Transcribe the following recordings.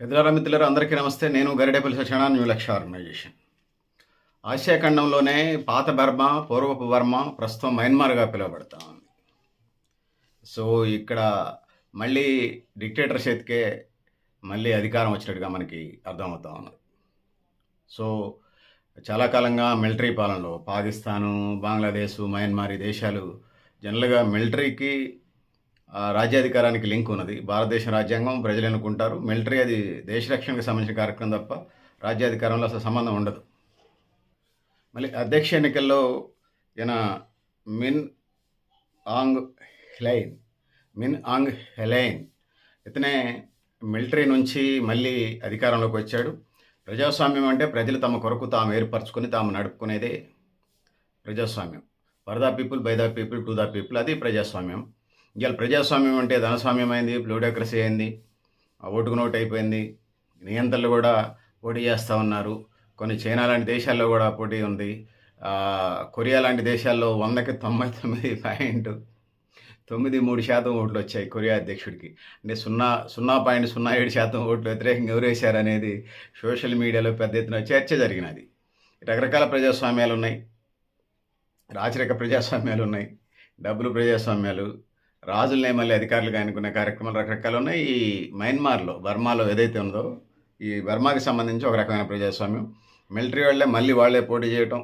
మిత్రులారా మిత్రులారా అందరికీ నమస్తే. నేను గరిడేపల్లి సత్యనారాయణ, న్యూ లక్ష్య ఆర్గనైజేషన్. ఆసియా ఖండంలోనే పాత బర్మా, పూర్వపు బర్మా ప్రస్తుతం మయన్మార్గా పిలువబడతా ఉంది. సో ఇక్కడ మళ్ళీ డిక్టేటర్ చేతికే మళ్ళీ అధికారం వచ్చినట్టుగా మనకి అర్థమవుతా ఉన్నది. సో చాలా కాలంగా మిలిటరీ పాలనలో పాకిస్తాను, బంగ్లాదేశ్, మయన్మార్ ఈ దేశాలు జనరల్గా మిలిటరీకి రాజ్యాధికారానికి లింక్ ఉన్నది. భారతదేశ రాజ్యాంగం ప్రజలు ఎన్నుకుంటారు. మిలిటరీ అది దేశ రక్షణకు సంబంధించిన కార్యక్రమం తప్ప రాజ్యాధికారంలో అసలు సంబంధం ఉండదు. మళ్ళీ అధ్యక్ష ఎన్నికల్లో ఈయన మిన్ ఆంగ్ హ్లైన్ మిన్ ఆంగ్ హెలైన్ ఇతనే మిలిటరీ నుంచి మళ్ళీ అధికారంలోకి వచ్చాడు. ప్రజాస్వామ్యం అంటే ప్రజలు తమ కొరకు తాము ఏర్పరచుకొని తాము నడుపుకునేదే ప్రజాస్వామ్యం. For the people, by the people, to the people, అది ప్రజాస్వామ్యం. ఇవాళ ప్రజాస్వామ్యం అంటే ధనస్వామ్యం అయింది, ప్లూడోక్రసీ అయింది, ఓటుకు నోటు అయిపోయింది. నియంత్రణలు కూడా పోటీ చేస్తూ ఉన్నారు. కొన్ని చైనా లాంటి దేశాల్లో కూడా పోటీ ఉంది. కొరియా లాంటి దేశాల్లో 100కి 99.93% ఓట్లు వచ్చాయి కొరియా అధ్యక్షుడికి. అంటే 0.07% ఓట్లు వ్యతిరేకంగా ఎవరేశారు అనేది సోషల్ మీడియాలో పెద్ద ఎత్తున చర్చ జరిగినది. రకరకాల ప్రజాస్వామ్యాలు ఉన్నాయి, రాచరిక ప్రజాస్వామ్యాలు ఉన్నాయి, డబ్బులు ప్రజాస్వామ్యాలు, రాజులనే మళ్ళీ అధికారులుగా అనుకునే కార్యక్రమాలు రకరకాలు ఉన్నాయి. ఈ మయన్మార్లో, బర్మాలో ఏదైతే ఉందో ఈ బర్మాకి సంబంధించి ఒక రకమైన ప్రజాస్వామ్యం. మిలిటరీ వాళ్ళే మళ్ళీ వాళ్ళే పోటీ చేయటం,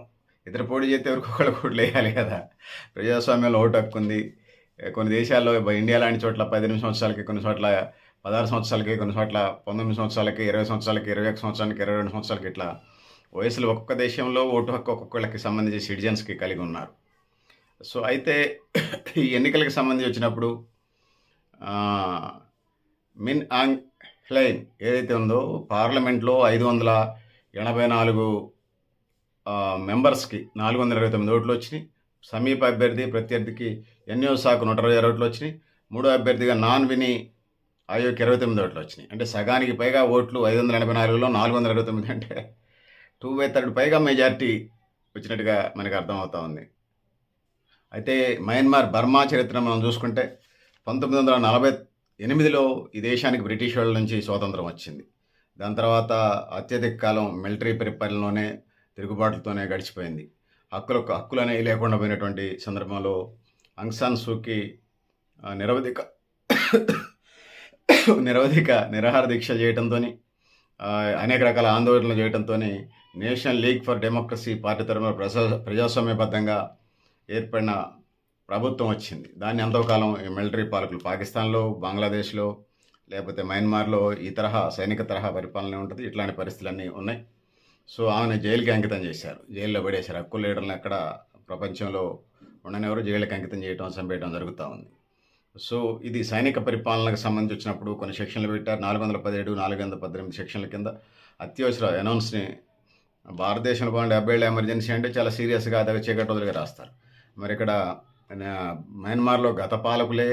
ఇతర పోటీ చేస్తే ఎవరికొకళ్ళు ఓట్లు వేయాలి కదా. ప్రజాస్వామ్యంలో ఓటు హక్కు ఉంది. కొన్ని దేశాల్లో ఇండియా లాంటి చోట్ల 18 సంవత్సరాలకి, కొన్ని చోట్ల 16 సంవత్సరాలకి, కొన్ని చోట్ల 19 సంవత్సరాలకి, 20 సంవత్సరాలకి, 21 సంవత్సరానికి, 22 సంవత్సరాలకి, ఇట్లా వయసులు ఒక్కొక్క దేశంలో ఓటు హక్కు ఒక్కొక్కళ్ళకి సంబంధించి సిటిజన్స్కి కలిగి ఉన్నారు. సో అయితే ఈ ఎన్నికలకు సంబంధించి వచ్చినప్పుడు మిన్ ఆంగ్ హ్లైన్ ఏదైతే ఉందో పార్లమెంట్లో 584 మెంబర్స్కి 429 ఓట్లు వచ్చినాయి. సమీప అభ్యర్థి ప్రత్యర్థికి ఎన్యోసాకు 126 ఓట్లు వచ్చినాయి. మూడో అభ్యర్థిగా నాన్ విని ఆయోగ్కి 29 ఓట్లు వచ్చినాయి. అంటే సగానికి పైగా ఓట్లు 584లో 429 అంటే 2/3 పైగా మెజారిటీ వచ్చినట్టుగా మనకు అర్థమవుతా ఉంది. అయితే మయన్మార్, బర్మా చరిత్ర మనం చూసుకుంటే 1948లో ఈ దేశానికి బ్రిటిష్ వాళ్ళ నుంచి స్వాతంత్రం వచ్చింది. దాని తర్వాత అత్యధిక కాలం మిలిటరీ పరిపాలనలోనే తిరుగుబాట్లతోనే గడిచిపోయింది. హక్కులు అనేవి లేకుండా పోయినటువంటి సందర్భంలో ఆంగ్ సాన్ సూకీ నిరవధిక నిరాహార దీక్ష చేయడంతో, అనేక రకాల ఆందోళనలు చేయడంతో national league for democracy party తరఫున ప్రజాస్వామ్యబద్ధంగా ఏర్పడిన ప్రభుత్వం వచ్చింది. దాన్ని ఎంతోకాలం ఈ మిలిటరీ పాలకులు పాకిస్తాన్లో, బంగ్లాదేశ్లో, లేకపోతే మయన్మార్లో ఈ తరహా సైనిక తరహా పరిపాలన ఉంటుంది. ఇట్లాంటి పరిస్థితులన్నీ ఉన్నాయి. సో ఆమెను జైలుకి అంకితం చేశారు, జైల్లో పడేశారు. హక్కు లీడర్లను ఎక్కడ ప్రపంచంలో ఉండనివారు జైలుకి అంకితం చేయడం, చంపేయడం జరుగుతూ ఉంది. సో ఇది సైనిక పరిపాలనకు సంబంధించి వచ్చినప్పుడు కొన్ని సెక్షన్లు పెట్టారు. 417, 418 సెక్షన్ల కింద అత్యవసర అనౌన్స్ని భారతదేశంలో 70 ఏళ్ళ ఎమర్జెన్సీ అంటే చాలా సీరియస్గా అది చీకటి వదిలిగా రాస్తారు. మరి ఇక్కడ మయన్మార్లో గత పాలకులే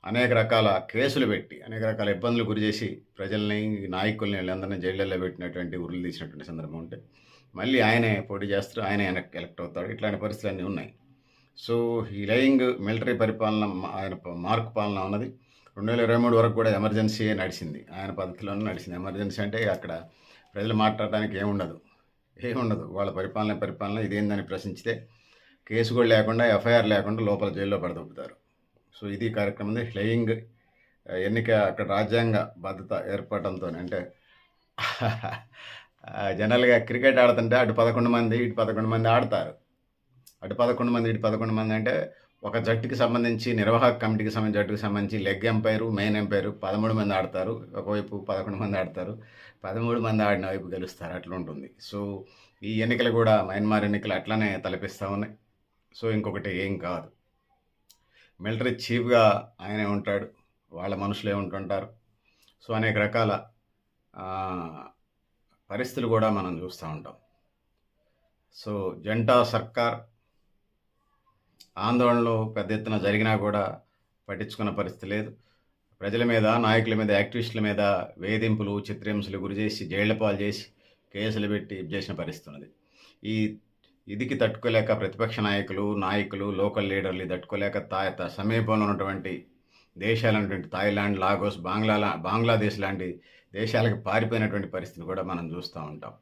అనేక రకాల కేసులు పెట్టి అనేక రకాల ఇబ్బందులు గురి చేసి ప్రజల్ని, నాయకుల్ని, వీళ్ళందరినీ జైళ్ళల్లో పెట్టినటువంటి ఉరులు తీసినటువంటి సందర్భం ఉంటే మళ్ళీ ఆయనే పోటీ చేస్తారు, ఆయనే ఎలక్ట్ అవుతాడు. ఇట్లాంటి పరిస్థితులు అన్నీ ఉన్నాయి. సో ఈ లయింగ్ మిలిటరీ పరిపాలన, ఆయన మార్క్ పాలన ఉన్నది. 2023 వరకు కూడా ఎమర్జెన్సీ నడిచింది, ఆయన పద్ధతిలోనే నడిచింది. ఎమర్జెన్సీ అంటే అక్కడ ప్రజలు మాట్లాడడానికి ఏముండదు. వాళ్ళ పరిపాలన ఇదేందని ప్రశ్నించితే కేసు కూడా లేకుండా, ఎఫ్ఐఆర్ లేకుండా లోపల జైల్లో పడదొప్పుతారు. సో ఇది కార్యక్రమం. ఫ్లయింగ్ ఎన్నిక అక్కడ రాజ్యాంగ భద్రత ఏర్పడటంతో, అంటే జనరల్గా క్రికెట్ ఆడుతుంటే అటు 11 మంది ఇటు 11 మంది ఆడతారు. అటు 11 మంది ఇటు 11 మంది అంటే ఒక జట్టుకి సంబంధించి, నిర్వాహక కమిటీకి సంబంధించి జట్టుకి సంబంధించి లెగ్ ఎంపైరు, మెయిన్ ఎంపైరు 13 మంది ఆడతారు. ఒకవైపు 11 మంది ఆడతారు. 13 మంది ఆడిన వైపు గెలుస్తారు. అట్లా ఉంటుంది. సో ఈ ఎన్నికలు కూడా, మయన్మార్ ఎన్నికలు అట్లానే తలపిస్తూ ఉన్నాయి. సో ఇంకొకటి ఏం కాదు, మిలిటరీ చీఫ్గా ఆయనే ఉంటాడు, వాళ్ళ మనుషులే ఉంటుంటారు. సో అనేక రకాల పరిస్థితులు కూడా మనం చూస్తూ ఉంటాం. సో జంటా సర్కార్ ఆందోళనలు పెద్ద ఎత్తున జరిగినా కూడా పట్టించుకున్న పరిస్థితి లేదు. ప్రజల మీద, నాయకుల మీద, యాక్టివిస్టుల మీద వేధింపులు, చిత్రహింసలు గురి చేసి, జైళ్ల పాలు చేసి, కేసులు పెట్టి చేసిన పరిస్థితి ఉన్నది. ఇదికి తట్టుకోలేక ప్రతిపక్ష నాయకులు, లోకల్ లీడర్లు తట్టుకోలేక సమీపంలో ఉన్నటువంటి దేశాలైనటువంటి థాయిలాండ్, లాగోస్, బంగ్లాదేశ్ లాంటి దేశాలకు పారిపోయినటువంటి పరిస్థితిని కూడా మనం చూస్తూ ఉంటాం.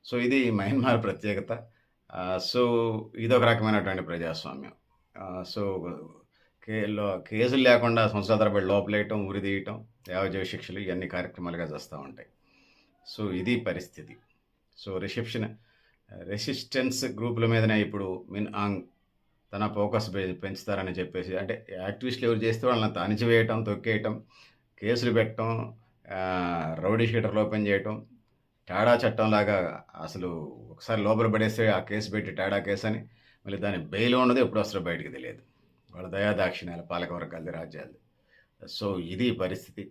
సో ఇది మయన్మార్ ప్రత్యేకత. సో ఇదొక రకమైనటువంటి ప్రజాస్వామ్యం. సో కేసులు లేకుండా సంవత్సరాల తరబడి లోపలేయటం, ఉరి తీయటం, యావజ్జీవ శిక్షలు ఇవన్నీ కార్యక్రమాలుగా చేస్తూ ఉంటాయి. సో ఇది పరిస్థితి. సో రెసిస్టెన్స్ గ్రూపుల మీదనే ఇప్పుడు మిన్ ఆంగ్ తన ఫోకస్ పెంచుతారని చెప్పేసి, అంటే యాక్టివిస్టులు ఎవరు చేస్తే వాళ్ళని అణిచివేయటం, తొక్కేయటం, కేసులు పెట్టడం, రౌడీ షీటర్లు ఓపెన్ చేయటం, టాడా చట్టంలాగా అసలు ఒకసారి లోపల పడేస్తే ఆ కేసు పెట్టి టాడా కేసు అని మళ్ళీ దాని బెయిల్ ఉన్నది ఎప్పుడు వస్తారో బయటికి తెలియదు. వాళ్ళ దయాదాక్షిణ్యాల పాలకవర్గాలది, రాజ్యాలది. సో ఇది పరిస్థితి.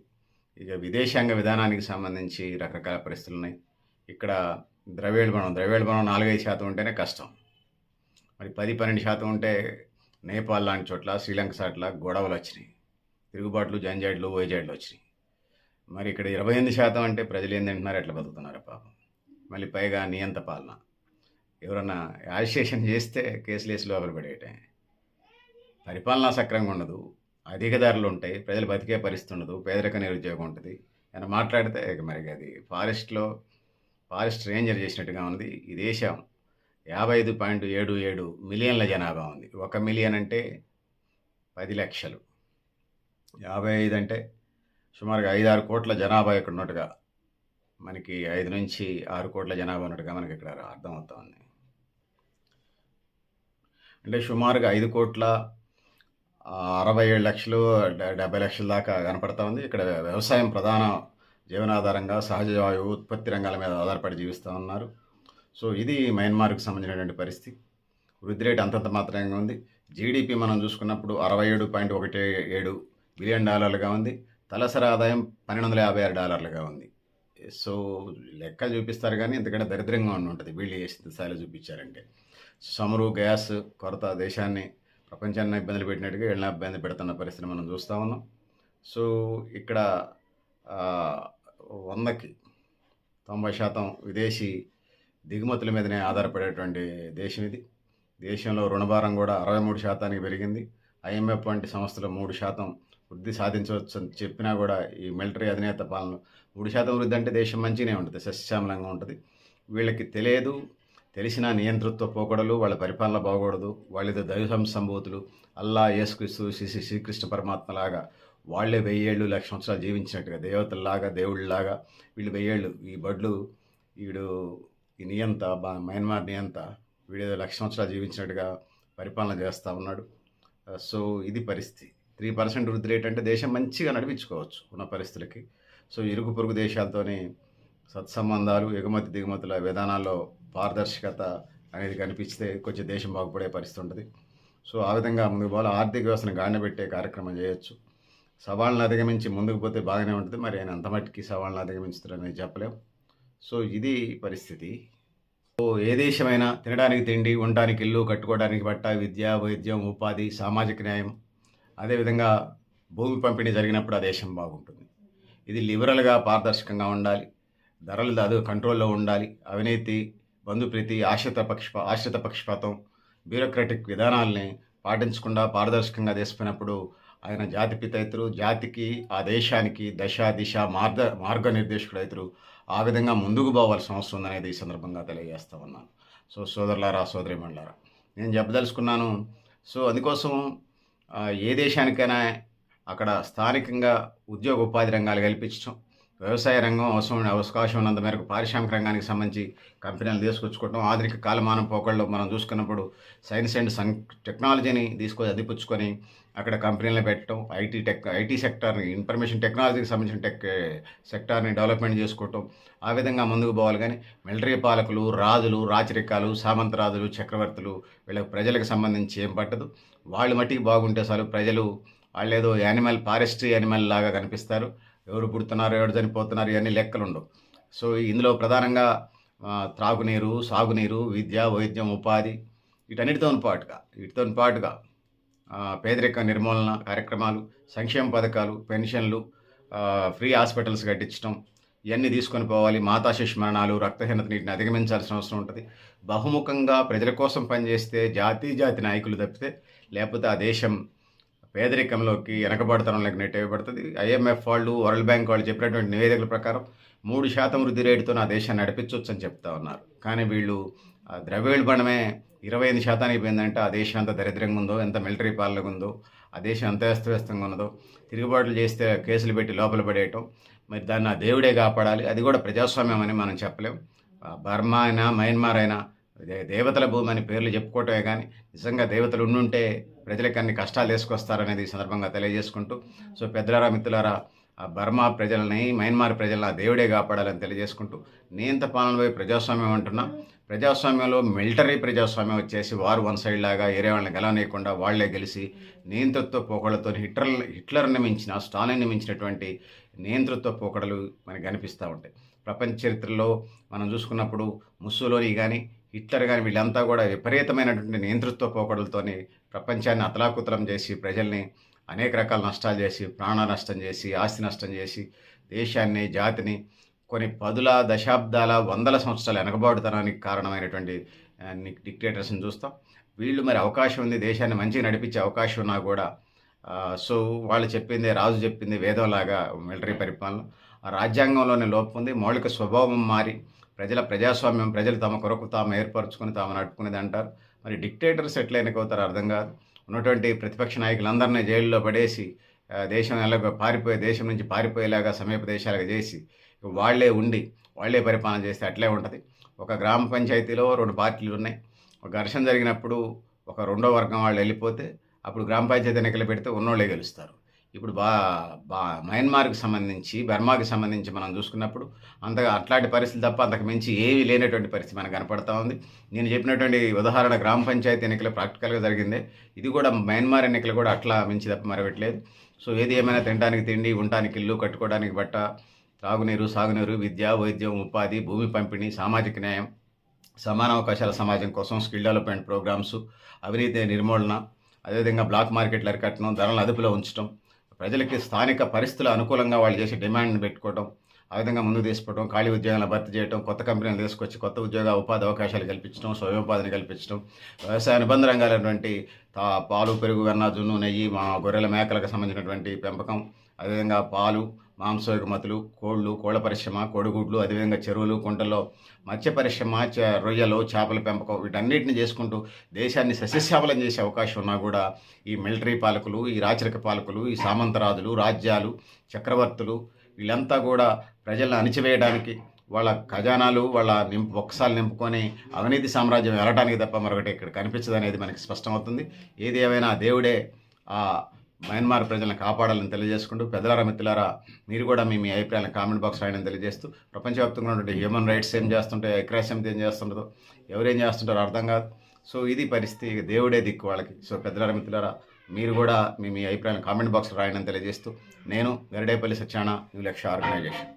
ఇక విదేశాంగ విధానానికి సంబంధించి రకరకాల పరిస్థితులు ఉన్నాయి. ఇక్కడ ద్రవ్యోల్బణం 4-5% ఉంటేనే కష్టం. మరి 10-12% ఉంటే నేపాల్ లాంటి చోట్ల, శ్రీలంక సాట్ల గొడవలు వచ్చినాయి, తిరుగుబాట్లు, జంజాడ్లు, వైజాడ్లు వచ్చినాయి. మరి ఇక్కడ 28% అంటే ప్రజలు ఏం తింటున్నారు, ఎట్లా బతుకుతున్నారు పాపం. మళ్ళీ పైగా నియంత పాలన. ఎవరన్నా యాజిటేషన్ చేస్తే కేసులు వేసి లోపల పడేయటే. పరిపాలన సక్రంగా ఉండదు, అధిక ధరలు ఉంటాయి, ప్రజలు బతికే పరిస్థితి ఉండదు, పేదరిక నిరుద్యోగం ఉంటుంది. ఆయన మాట్లాడితే మరి అది ఫారెస్ట్ రేంజర్ చేసినట్టుగా ఉంది. ఈ దేశం 55.77 మిలియన్ల జనాభా ఉంది. 1 మిలియన్ అంటే 10 లక్షలు. 55 అంటే సుమారుగా 5-6 కోట్ల జనాభా ఇక్కడ ఉన్నట్టుగా, మనకి 5 నుంచి 6 కోట్ల జనాభా ఉన్నట్టుగా మనకి ఇక్కడ అర్థమవుతుంది. అంటే సుమారుగా 5,67,00,000 70 లక్షల దాకా కనపడతా ఉంది. ఇక్కడ వ్యవసాయం ప్రధాన జీవనాధారంగా, సహజ వాయువు ఉత్పత్తి రంగాల మీద ఆధారపడి జీవిస్తూ ఉన్నారు. సో ఇది మయన్మార్కు సంబంధించినటువంటి పరిస్థితి. వృద్ధి రేటు అంతంత మాత్రంగా ఉంది. జీడిపి మనం చూసుకున్నప్పుడు $67.17 బిలియన్ ఉంది. తలసరి ఆదాయం $1,256 ఉంది. సో లెక్కలు చూపిస్తారు కానీ ఎందుకంటే దరిద్రంగా ఉంటుంది వీళ్ళు చేసిన స్థాయిలో చూపించారంటే. చమురు, గ్యాస్ కొరత దేశాన్ని, ప్రపంచాన్ని ఇబ్బందులు పెట్టినట్టుగా వీళ్ళని ఇబ్బంది పెడుతున్న పరిస్థితిని మనం చూస్తూ ఉన్నాం. సో ఇక్కడ 100కి 90% విదేశీ దిగుమతుల మీదనే ఆధారపడేటువంటి దేశం ఇది. దేశంలో రుణభారం కూడా 63%కి పెరిగింది. IMF వంటి సంస్థలు 3% వృద్ధి సాధించవచ్చు అని చెప్పినా కూడా ఈ మిలిటరీ అధినేత పాలన 3% వృద్ధి అంటే దేశం మంచిగానే ఉంటుంది, సస్యశ్యామలంగా ఉంటుంది. వీళ్ళకి తెలియదు, తెలిసిన నియంతృత్వ పోకడలు, వాళ్ళ పరిపాలన బాగూడదు, వాళ్ళేదో దైవ సంభూతులు, అల్లా, యేసుక్రీస్తు, శ్రీకృష్ణ పరమాత్మలాగా వాళ్ళే 1000 ఏళ్ళు 1,00,000 సంవత్సరాలు జీవించినట్టుగా, దేవతల్లాగా, దేవుళ్ళలాగా వీళ్ళు 1000 ఏళ్ళు. ఈ బడ్లు ఈ నియంత, మయన్మార్ నియంత వీడేదో 1,00,000 సంవత్సరాలు జీవించినట్టుగా పరిపాలన చేస్తూ ఉన్నాడు. సో ఇది పరిస్థితి. 3% వృద్ధి రేట్ అంటే దేశం మంచిగా నడిపించుకోవచ్చు ఉన్న పరిస్థితులకి. సో ఇరుగు పొరుగు దేశాలతోని సత్సంబంధాలు, ఎగుమతి దిగుమతుల విధానాల్లో పారదర్శకత అనేది కనిపిస్తే కొంచెం దేశం బాగుపడే పరిస్థితి ఉంటుంది. సో ఆ విధంగా ముందుకు పోవాలి. ఆర్థిక వ్యవస్థను గాడిన పెట్టే కార్యక్రమం చేయొచ్చు. సవాళ్ళను అధిగమించి ముందుకు పోతే బాగానే ఉంటుంది. మరి ఆయన అంత మట్టికి సవాళ్ళను అధిగమించుతారనేది చెప్పలేం. సో ఇది పరిస్థితి. సో ఏ దేశమైనా తినడానికి తిండి, ఉండడానికి ఇల్లు, కట్టుకోవడానికి బట్ట, విద్య, వైద్యం, ఉపాధి, సామాజిక న్యాయం, అదేవిధంగా భూమి పంపిణీ జరిగినప్పుడు ఆ దేశం బాగుంటుంది. ఇది లిబరల్గా, పారదర్శకంగా ఉండాలి. ధరలు అది కంట్రోల్లో ఉండాలి. అవినీతి, బంధుప్రీతి, ఆశ్రిత పక్షపాతం, బ్యూరోక్రటిక్ విధానాలని పాటించకుండా పారదర్శకంగా తీసుకున్నప్పుడు ఆయన జాతిపిత అవుతారు. జాతికి, ఆ దేశానికి దశ దిశ మార్గనిర్దేశకుడు అవుతారు. ఆ విధంగా ముందుకు పోవాల్సిన అవసరం ఉందనేది ఈ సందర్భంగా తెలియజేస్తూ ఉన్నాను. సో సోదరులారా, సోదరీమణులారా, నేను చెప్పదలుచుకున్నాను. సో అందుకోసం ఏ దేశానికైనా అక్కడ స్థానికంగా ఉద్యోగ ఉపాధి రంగాలు కల్పించడం, వ్యవసాయ రంగం అవకాశం ఉన్నంత మేరకు పారిశ్రామిక రంగానికి సంబంధించి కంపెనీలు తీసుకొచ్చుకోవడం, ఆధునిక కాలమానం పోకళ్ళు మనం చూసుకున్నప్పుడు సైన్స్ అండ్ టెక్నాలజీని తీసుకొని అందిపుచ్చుకొని అక్కడ కంపెనీలను పెట్టడం, ఐటీ సెక్టార్ని, ఇన్ఫర్మేషన్ టెక్నాలజీకి సంబంధించిన సెక్టార్ని డెవలప్మెంట్ చేసుకోవటం, ఆ విధంగా ముందుకు పోవాలి. కానీ మిలిటరీ పాలకులు, రాజులు, రాచరికాలు, సామంతరాజులు, చక్రవర్తులు వీళ్ళకి ప్రజలకు సంబంధించి ఏం పట్టదు. వాళ్ళు మట్టికి బాగుంటే చాలు. ప్రజలు వాళ్ళేదో ఫారెస్ట్రీ యానిమల్ లాగా కనిపిస్తారు. ఎవరు పుడుతున్నారు, ఎవరు చనిపోతున్నారు, ఇవన్నీ లెక్కలు ఉండవు. సో ఇందులో ప్రధానంగా త్రాగునీరు, సాగునీరు, విద్య, వైద్యం, ఉపాధి, వీటితో పాటుగా పేదరిక నిర్మూలన కార్యక్రమాలు, సంక్షేమ పథకాలు, పెన్షన్లు, ఫ్రీ హాస్పిటల్స్ కట్టించడం, ఇవన్నీ తీసుకొని పోవాలి. మాతా శిశు మరణాలు, రక్తహీనత, వీటిని అధిగమించాల్సిన అవసరం ఉంటుంది. బహుముఖంగా ప్రజల కోసం పనిచేస్తే జాతి నాయకులు తప్పితే, లేకపోతే ఆ దేశం పేదరికంలోకి, వెనకబడతనంలోకి నెట్టేయబడుతుంది. IMF వాళ్ళు, వరల్డ్ బ్యాంక్ వాళ్ళు చెప్పినటువంటి నివేదికల ప్రకారం 3% వృద్ధి రేటుతో నా దేశాన్ని నడిపించవచ్చు అని చెప్తా ఉన్నారు. కానీ వీళ్ళు ద్రవ్యోల్బణమే 25% అయిపోయిందంటే ఆ దేశం ఎంత దరిద్రంగా ఉందో, ఎంత మిలిటరీ పాలనగా ఉందో, ఆ దేశం ఎంత అస్తవ్యస్తంగా ఉన్నదో, తిరుగుబాట్లు చేస్తే కేసులు పెట్టి లోపల పడేయటం, మరి దాన్ని ఆ దేవుడే కాపాడాలి. అది కూడా ప్రజాస్వామ్యం అని మనం చెప్పలేం. బర్మా అయినా, మయన్మార్ అయినా దేవతల భూమి అని పేర్లు చెప్పుకోవటమే కానీ నిజంగా దేవతలు ఉండుంటే ప్రజలకు అన్ని కష్టాలు తీసుకొస్తారనేది ఈ సందర్భంగా తెలియజేసుకుంటూ, సో పెద్దలారా, మిత్రులారా, ఆ బర్మా ప్రజలని, మయన్మార్ ప్రజలను ఆ దేవుడే కాపాడాలని తెలియజేసుకుంటూ, నియంత పాలనపై ప్రజాస్వామ్యం అంటున్నా. ప్రజాస్వామ్యంలో మిలిటరీ ప్రజాస్వామ్యం వచ్చేసి వారు వన్ సైడ్ లాగా ఏరే వాళ్ళని గెలవనీయకుండా వాళ్లే గెలిచి నియంతృత్వ పోకడలతో హిట్లర్ని మించిన, స్టాలిన్ని మించినటువంటి నియంతృత్వ పోకడలు మనకు కనిపిస్తూ ఉంటాయి. ప్రపంచ చరిత్రలో మనం చూసుకున్నప్పుడు ముస్సోలినీ కానీ, హిట్లర్ కానీ వీళ్ళంతా కూడా విపరీతమైనటువంటి నియంతృత్వ పోకడలతోని ప్రపంచాన్ని అతలాకుతలం చేసి, ప్రజల్ని అనేక రకాల నష్టాలు చేసి, ప్రాణ నష్టం చేసి, ఆస్తి నష్టం చేసి, దేశాన్ని, జాతిని కొన్ని పదుల, దశాబ్దాల, వందల సంవత్సరాల వెనకబాటుతనానికి కారణమైనటువంటి డిక్టేటర్స్ని చూస్తాం. వీళ్ళు మరి అవకాశం ఉంది, దేశాన్ని మంచిగా నడిపించే అవకాశం ఉన్నా కూడా సో వాళ్ళు చెప్పిందే, రాజు చెప్పింది వేదంలాగా మిలిటరీ పరిపాలన. ఆ రాజ్యాంగంలోనే లోపం ఉంది. మౌలిక స్వభావం మారి ప్రజాస్వామ్యం, ప్రజలు తమ కొరకు తాము ఏర్పరచుకొని తాము నడుపుకునేది అంటారు. మరి డిక్టేటర్స్ ఎట్లా ఎన్నికవుతారో అర్థం కాదు. ఉన్నటువంటి ప్రతిపక్ష నాయకులందరినీ జైల్లో పడేసి దేశం దేశం నుంచి పారిపోయేలాగా సమీప దేశాలకు చేసి వాళ్లే ఉండి వాళ్లే పరిపాలన చేస్తే అట్లే ఉంటుంది. ఒక గ్రామ పంచాయతీలో 2 పార్టీలు ఉన్నాయి. ఒక ఘర్షణ జరిగినప్పుడు ఒక రెండో వర్గం వాళ్ళు వెళ్ళిపోతే అప్పుడు గ్రామ పంచాయతీ ఎన్నికలు పెడితే ఉన్నోళ్ళే గెలుస్తారు. ఇప్పుడు మయన్మార్కి సంబంధించి, బర్మాకి సంబంధించి మనం చూసుకున్నప్పుడు అట్లాంటి పరిస్థితి తప్ప అంతకు మించి ఏమీ లేనటువంటి పరిస్థితి మనకు కనపడతా ఉంది. నేను చెప్పినటువంటి ఉదాహరణ గ్రామ పంచాయతీ ఎన్నికలు ప్రాక్టికల్గా జరిగిందే. ఇది కూడా మయన్మార్ ఎన్నికలు కూడా అట్లా మించి తప్ప మరవట్లేదు. సో ఏది ఏమైనా తినడానికి తిండి, ఉండటానికి ఇల్లు, కట్టుకోవడానికి బట్ట, త్రాగునీరు, సాగునీరు, విద్య, వైద్యం, ఉపాధి, భూమి పంపిణీ, సామాజిక న్యాయం, సమాన అవకాశాల సమాజం కోసం స్కిల్ డెవలప్మెంట్ ప్రోగ్రామ్స్, అవినీతి నిర్మూలన, అదేవిధంగా బ్లాక్ మార్కెట్లు అరికట్టడం, ధరలను అదుపులో ఉంచడం, ప్రజలకి స్థానిక పరిస్థితుల అనుకూలంగా వాళ్ళు చేసే డిమాండ్ని పెట్టుకోవడం, ఆ విధంగా ముందుకు తీసుకోవడం, ఖాళీ ఉద్యోగాలను భర్తీ చేయడం, కొత్త కంపెనీలు తీసుకొచ్చి కొత్త ఉపాధి అవకాశాలు కల్పించడం, స్వయం ఉపాధిని కల్పించడం, వ్యవసాయ అనుబంధ రంగాలైనటువంటి పాలు, పెరుగు, వెన్న, జున్ను, నెయ్యి, గొర్రెల, మేకలకు సంబంధించినటువంటి పెంపకం, అదేవిధంగా పాలు, మాంస ఎగుమతులు, కోళ్ల పరిశ్రమ, కోడిగుడ్లు, అదేవిధంగా చెరువులు, కుంటల్లో మత్స్య పరిశ్రమ, రొయ్యలు, చేపల పెంపకం, వీటన్నిటిని చేసుకుంటూ దేశాన్ని సస్యశ్యామలం చేసే అవకాశం ఉన్నా కూడా ఈ మిలిటరీ పాలకులు, ఈ రాచరిక పాలకులు, ఈ సామంతరాజులు, రాజ్యాలు, చక్రవర్తులు వీళ్ళంతా కూడా ప్రజలను అణిచివేయడానికి, వాళ్ళ ఖజానాలు ఒక్కసారి నింపుకొని అవినీతి సామ్రాజ్యం వెళ్ళడానికి తప్ప మరొకటి ఇక్కడ కనిపించదు అనేది మనకి స్పష్టమవుతుంది. ఏది ఏమైనా దేవుడే ఆ మయన్మార్ ప్రజలను కాపాడాలని తెలియజేసుకుంటూ, పెద్దలారా, మిత్రులారా, మీరు కూడా మీ అభిప్రాయాలను కామెంట్ బాక్స్ రాయడం తెలియజేస్తూ, ప్రపంచవ్యాప్తంగా ఉన్నటువంటి హ్యూమన్ రైట్స్ ఏం చేస్తుంటాయి, ఐక్యరాజ్యసమితి ఏం చేస్తుంటుందో, ఎవరేం చేస్తుంటారో అర్థం కాదు. సో ఇది పరిస్థితి, దేవుడే దిక్కు వాళ్ళకి. సో పెద్దలారా, మిత్రులారా, మీరు కూడా మీ అభిప్రాయాలను కామెంట్ బాక్స్లో రాయడం తెలియజేస్తూ, నేను గరిడేపల్లి సత్యాన, న్యూ లక్ష్య ఆర్గనైజేషన్.